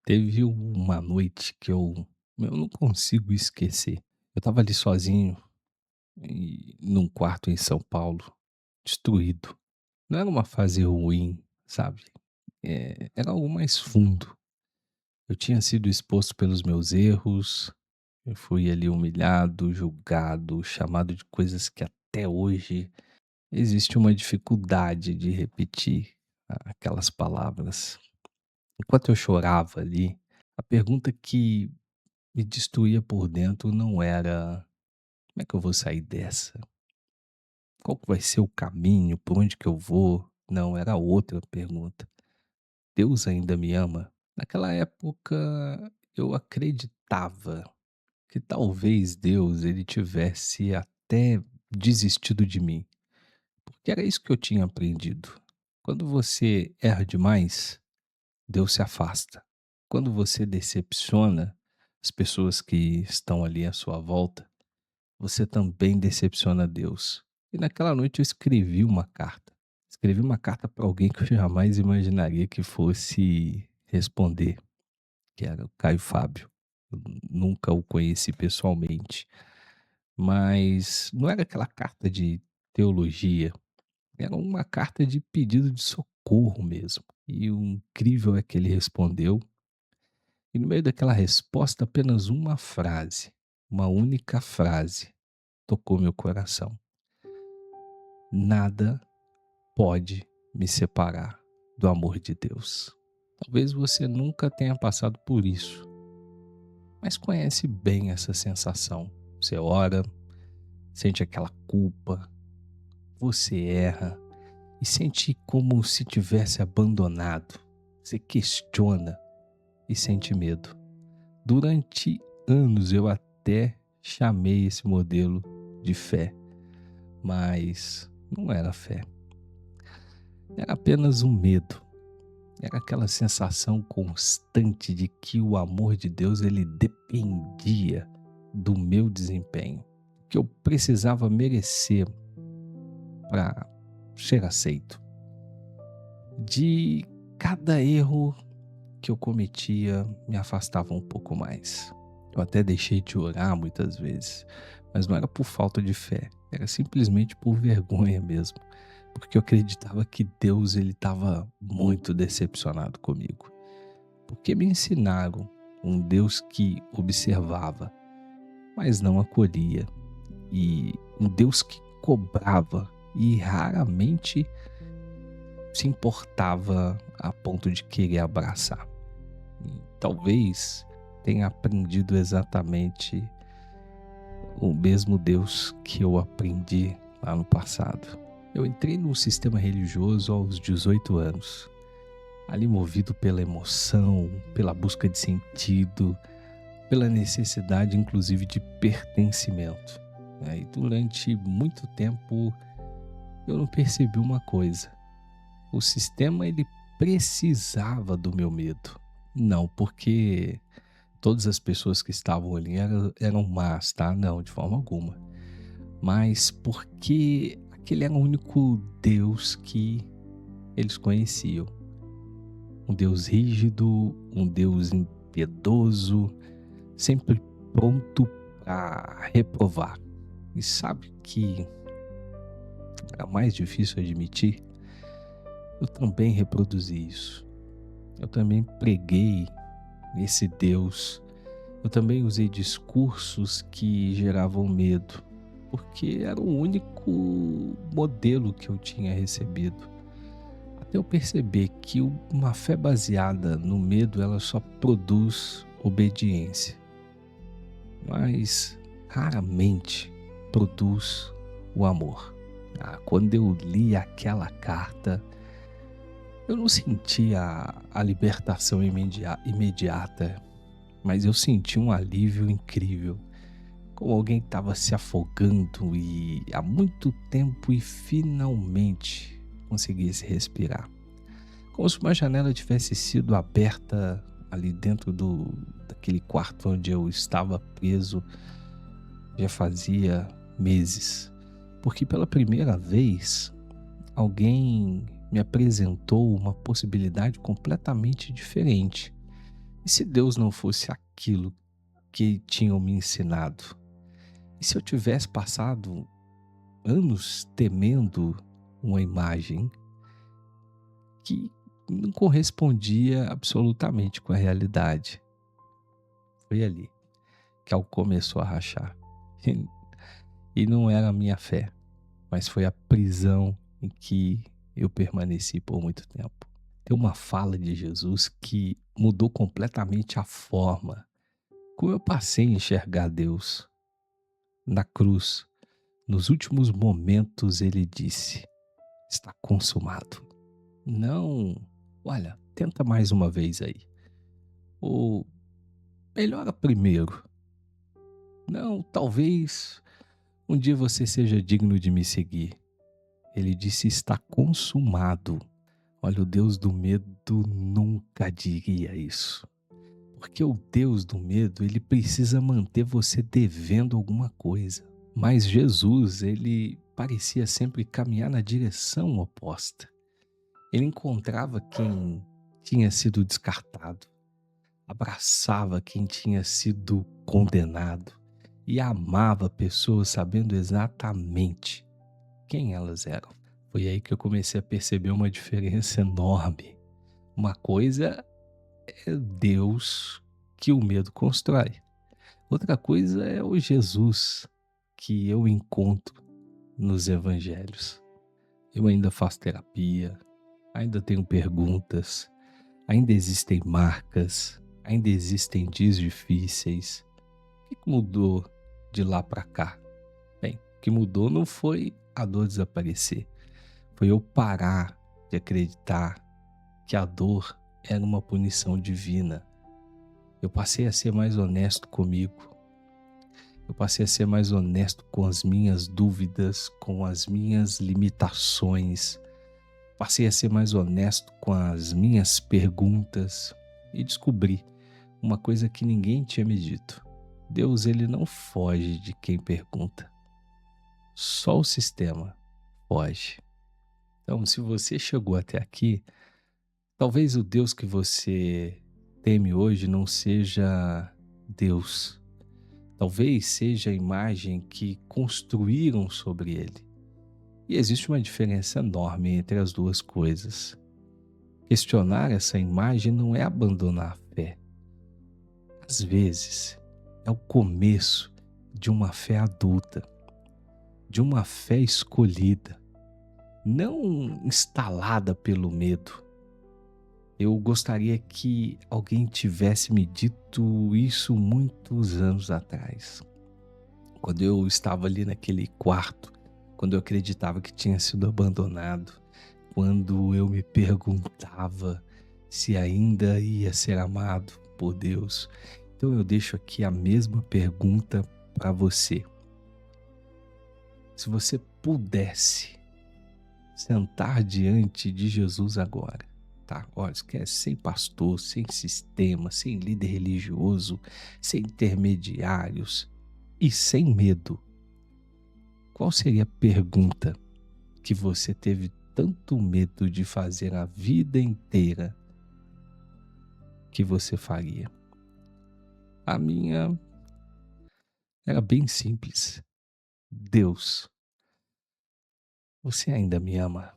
Teve uma noite que eu não consigo esquecer. Eu estava ali sozinho num quarto em São Paulo, destruído. Não era uma fase ruim, sabe, era algo mais fundo. Eu tinha sido exposto pelos meus erros, eu fui ali humilhado, julgado, chamado de coisas que até hoje existe uma dificuldade de repetir aquelas palavras. Enquanto eu chorava ali, a pergunta que me destruía por dentro não era: "Como é que eu vou sair dessa? Qual que vai ser o caminho? Por onde que eu vou?". Não, era outra pergunta: "Deus ainda me ama?". Naquela época eu acreditava que talvez Deus ele tivesse até desistido de mim, porque era isso que eu tinha aprendido. Quando você erra demais, Deus se afasta. Quando você decepciona as pessoas que estão ali à sua volta, você também decepciona Deus. E naquela noite eu escrevi uma carta. Escrevi uma carta para alguém que eu jamais imaginaria que fosse responder, que era o Caio Fábio. Eu nunca o conheci pessoalmente, mas não era aquela carta de teologia, era uma carta de pedido de socorro mesmo. E o incrível é que ele respondeu, e no meio daquela resposta apenas uma frase, uma única frase, tocou meu coração: "Nada pode me separar do amor de Deus". Talvez você nunca tenha passado por isso, mas conhece bem essa sensação. Você ora, sente aquela culpa, você erra e sente como se tivesse abandonado. Você questiona e sente medo. Durante anos eu até chamei esse modelo de fé, mas não era fé, era apenas um medo. Era aquela sensação constante de que o amor de Deus ele dependia do meu desempenho, que eu precisava merecer para ser aceito. De cada erro que eu cometia, me afastava um pouco mais. Eu até deixei de orar muitas vezes, mas não era por falta de fé, era simplesmente por vergonha mesmo, porque eu acreditava que Deus ele estava muito decepcionado comigo. Porque me ensinaram um Deus que observava, mas não acolhia, e um Deus que cobrava e raramente se importava a ponto de querer abraçar. E talvez tenha aprendido exatamente o mesmo Deus que eu aprendi lá no passado. Eu entrei no sistema religioso aos 18 anos, ali movido pela emoção, pela busca de sentido, pela necessidade inclusive de pertencimento. E durante muito tempo eu não percebi uma coisa: o sistema ele precisava do meu medo. Não porque todas as pessoas que estavam ali eram más, tá? Não, de forma alguma. Mas porque aquele era o único Deus que eles conheciam. Um Deus rígido, um Deus impiedoso, sempre pronto para reprovar. E sabe que era mais difícil admitir? Eu também reproduzi isso. Eu também preguei esse Deus. Eu também usei discursos que geravam medo, porque era o único modelo que eu tinha recebido. Até eu perceber que uma fé baseada no medo, ela só produz obediência, mas raramente produz o amor. Quando eu li aquela carta, eu não senti a libertação imediata, mas eu senti um alívio incrível, como alguém estava se afogando e há muito tempo e finalmente conseguisse respirar. Como se uma janela tivesse sido aberta ali dentro daquele quarto onde eu estava preso já fazia meses. Porque pela primeira vez, alguém me apresentou uma possibilidade completamente diferente. E se Deus não fosse aquilo que tinham me ensinado? E se eu tivesse passado anos temendo uma imagem que não correspondia absolutamente com a realidade? Foi ali que algo começou a rachar. E não era a minha fé, mas foi a prisão em que eu permaneci por muito tempo. Tem uma fala de Jesus que mudou completamente a forma como eu passei a enxergar Deus. Na cruz, nos últimos momentos, ele disse: está consumado. Não, olha, tenta mais uma vez aí. Ou melhora primeiro. Não, talvez um dia você seja digno de me seguir. Ele disse: está consumado. Olha, o Deus do medo nunca diria isso. Porque o Deus do medo, ele precisa manter você devendo alguma coisa. Mas Jesus, ele parecia sempre caminhar na direção oposta. Ele encontrava quem tinha sido descartado, abraçava quem tinha sido condenado e amava pessoas sabendo exatamente quem elas eram. Foi aí que eu comecei a perceber uma diferença enorme. Uma coisa é Deus que o medo constrói. Outra coisa é o Jesus que eu encontro nos evangelhos. Eu ainda faço terapia, ainda tenho perguntas, ainda existem marcas, ainda existem dias difíceis. O que mudou de lá para cá? Bem, o que mudou não foi a dor desaparecer, foi eu parar de acreditar que a dor era uma punição divina. Eu passei a ser mais honesto comigo. Eu passei a ser mais honesto com as minhas dúvidas, com as minhas limitações. Passei a ser mais honesto com as minhas perguntas e descobri uma coisa que ninguém tinha me dito. Deus, ele não foge de quem pergunta. Só o sistema foge. Então, se você chegou até aqui, talvez o Deus que você teme hoje não seja Deus. Talvez seja a imagem que construíram sobre ele. E existe uma diferença enorme entre as duas coisas. Questionar essa imagem não é abandonar a fé. Às vezes, é o começo de uma fé adulta, de uma fé escolhida, não instalada pelo medo. Eu gostaria que alguém tivesse me dito isso muitos anos atrás. Quando eu estava ali naquele quarto, quando eu acreditava que tinha sido abandonado, quando eu me perguntava se ainda ia ser amado por Deus. Então eu deixo aqui a mesma pergunta para você. Se você pudesse sentar diante de Jesus agora, tá? Olha, esquece, sem pastor, sem sistema, sem líder religioso, sem intermediários e sem medo. Qual seria a pergunta que você teve tanto medo de fazer a vida inteira que você faria? A minha era bem simples. Deus, você ainda me ama?